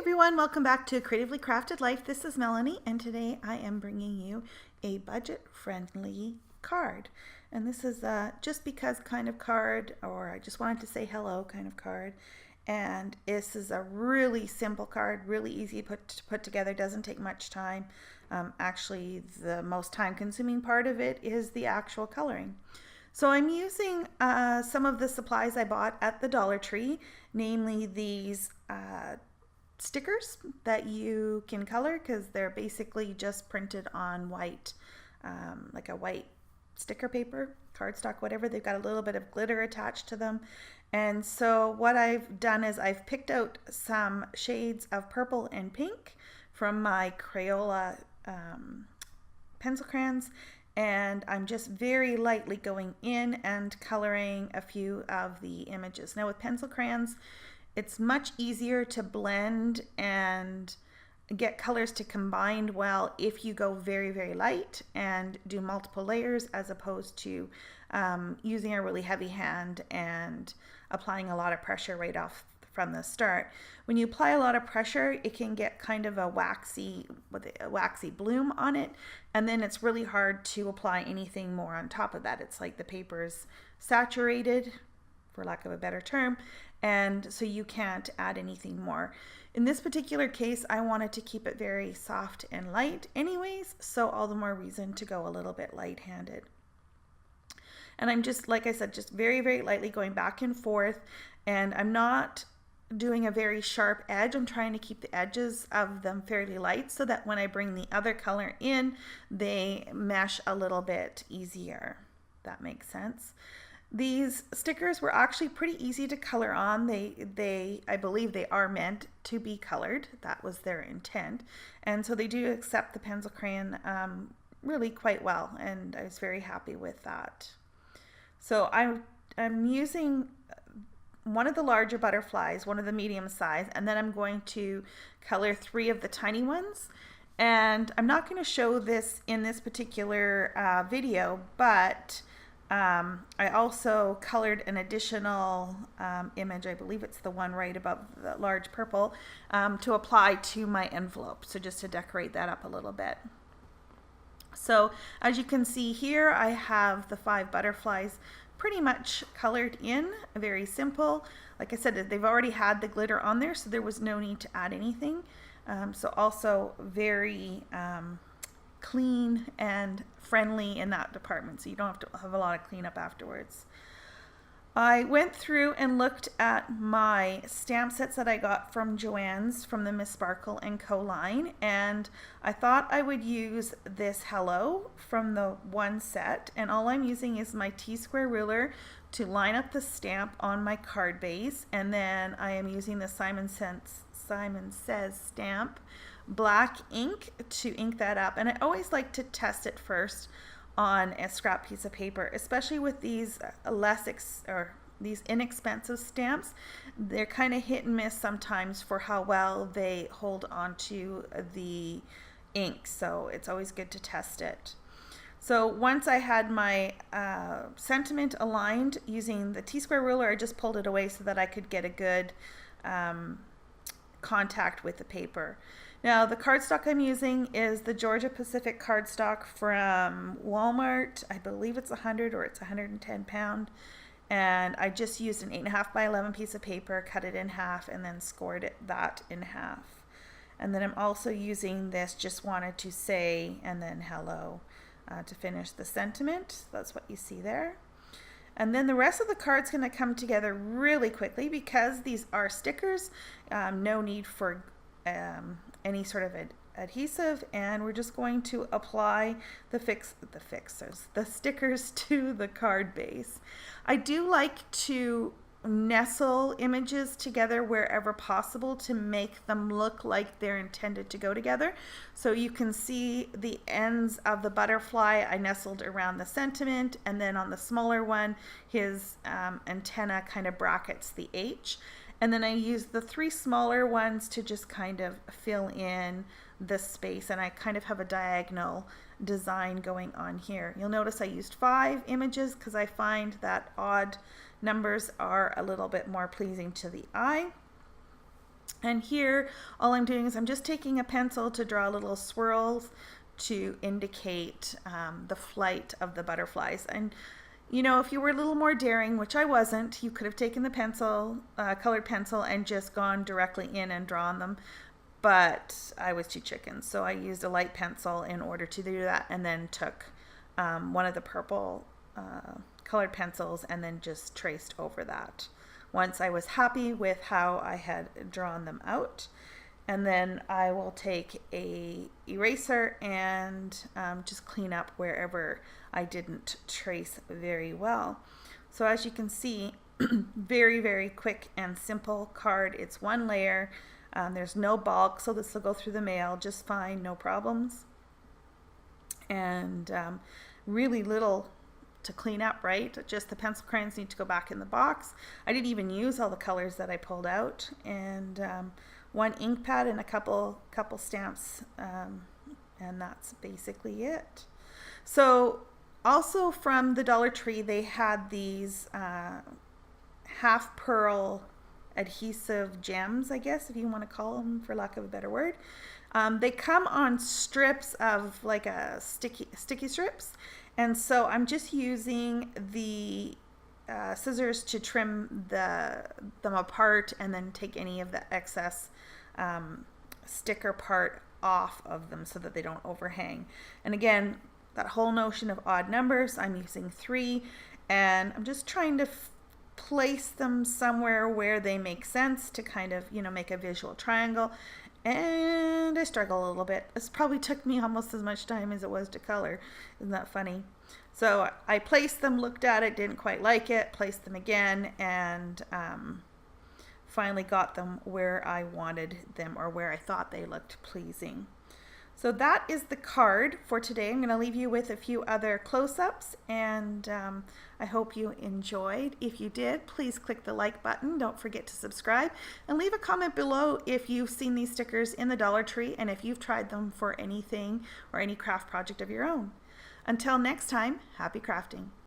everyone, welcome back to Creatively Crafted Life. This is Melanie, and today I am bringing you a budget-friendly card. And this is a just because kind of card, or I just wanted to say hello kind of card. And this is a really simple card, really easy to put together, doesn't take much time. Actually, the most time-consuming part of it is the actual coloring. So I'm using some of the supplies I bought at the Dollar Tree, namely these stickers that you can color because they're basically just printed on white, like a white sticker paper, cardstock, whatever. They've got a little bit of glitter attached to them. And so what I've done is I've picked out some shades of purple and pink from my Crayola pencil crayons, and I'm just very lightly going in and coloring a few of the images. Now with pencil crayons, it's much easier to blend and get colors to combine well if you go very, very light and do multiple layers as opposed to using a really heavy hand and applying a lot of pressure right off from the start. When you apply a lot of pressure, it can get kind of a waxy bloom on it, and then it's really hard to apply anything more on top of that. It's like the paper's saturated, for lack of a better term, and so you can't add anything more. In this particular case, I wanted to keep it very soft and light anyways, so all the more reason to go a little bit light-handed. And I'm just, like I said, just very, very lightly going back and forth, and I'm not doing a very sharp edge. I'm trying to keep the edges of them fairly light so that when I bring the other color in, they mesh a little bit easier. That makes sense. These stickers were actually pretty easy to color on. I believe they are meant to be colored. That was their intent. And so they do accept the pencil crayon really quite well, and I was very happy with that. So I'm using one of the larger butterflies, one of the medium size, and then I'm going to color 3 of the tiny ones. And I'm not going to show this in this particular video, but I also colored an additional image, I believe it's the one right above the large purple, to apply to my envelope, so just to decorate that up a little bit. So as you can see here, I have the 5 butterflies pretty much colored in, very simple. Like I said, they've already had the glitter on there, so there was no need to add anything. So also very clean and friendly in that department, so you don't have to have a lot of cleanup afterwards. I went through and looked at my stamp sets that I got from Joann's from the Miss Sparkle & Co. line, and I thought I would use this Hello from the one set, and all I'm using is my T-square ruler to line up the stamp on my card base, and then I am using the Simon Says stamp black ink to ink that up. And I always like to test it first on a scrap piece of paper, especially with these these inexpensive stamps. They're kind of hit and miss sometimes for how well they hold onto the ink, so it's always good to test it. So once I had my sentiment aligned using the T-square ruler, I just pulled it away so that I could get a good contact with the paper. Now the cardstock I'm using is the Georgia Pacific cardstock from Walmart. I believe it's 100 or it's 110 pound. And I just used an 8.5 by 11 piece of paper, cut it in half, and then scored that in half. And then I'm also using this Just Wanted to Say and then Hello to finish the sentiment. That's what you see there. And then the rest of the card's going to come together really quickly because these are stickers. No need for any sort of adhesive, and we're just going to apply the stickers to the card base. I do like to nestle images together wherever possible to make them look like they're intended to go together. So you can see the ends of the butterfly I nestled around the sentiment, and then on the smaller one his antenna kind of brackets the H. And then I use the 3 smaller ones to just kind of fill in the space, and I kind of have a diagonal design going on here. You'll notice I used 5 images because I find that odd numbers are a little bit more pleasing to the eye. And here, all I'm doing is I'm just taking a pencil to draw little swirls to indicate the flight of the butterflies. And you know, if you were a little more daring, which I wasn't, you could have taken the pencil, colored pencil, and just gone directly in and drawn them. But I was too chicken, so I used a light pencil in order to do that, and then took one of the purple colored pencils and then just traced over that. Once I was happy with how I had drawn them out, and then I will take a eraser and just clean up wherever I didn't trace very well. So as you can see, very, very quick and simple card. It's one layer. There's no bulk, so this will go through the mail just fine, no problems. And really little to clean up, right? Just the pencil crayons need to go back in the box. I didn't even use all the colors that I pulled out, and one ink pad and a couple stamps, and that's basically it. So also from the Dollar Tree, they had these half pearl adhesive gems, I guess, if you want to call them, for lack of a better word. They come on strips of like a sticky strips, and so I'm just using the scissors to trim them apart and then take any of the excess sticker part off of them so that they don't overhang. And again, that whole notion of odd numbers, I'm using 3, and I'm just trying to place them somewhere where they make sense to kind of, you know, make a visual triangle. And I struggle a little bit. This probably took me almost as much time as it was to color. Isn't that funny? So I placed them, looked at it, didn't quite like it, placed them again, and finally got them where I wanted them, or where I thought they looked pleasing. So that is the card for today. I'm going to leave you with a few other close-ups, and I hope you enjoyed. If you did, please click the like button. Don't forget to subscribe, and leave a comment below if you've seen these stickers in the Dollar Tree and if you've tried them for anything or any craft project of your own. Until next time, happy crafting.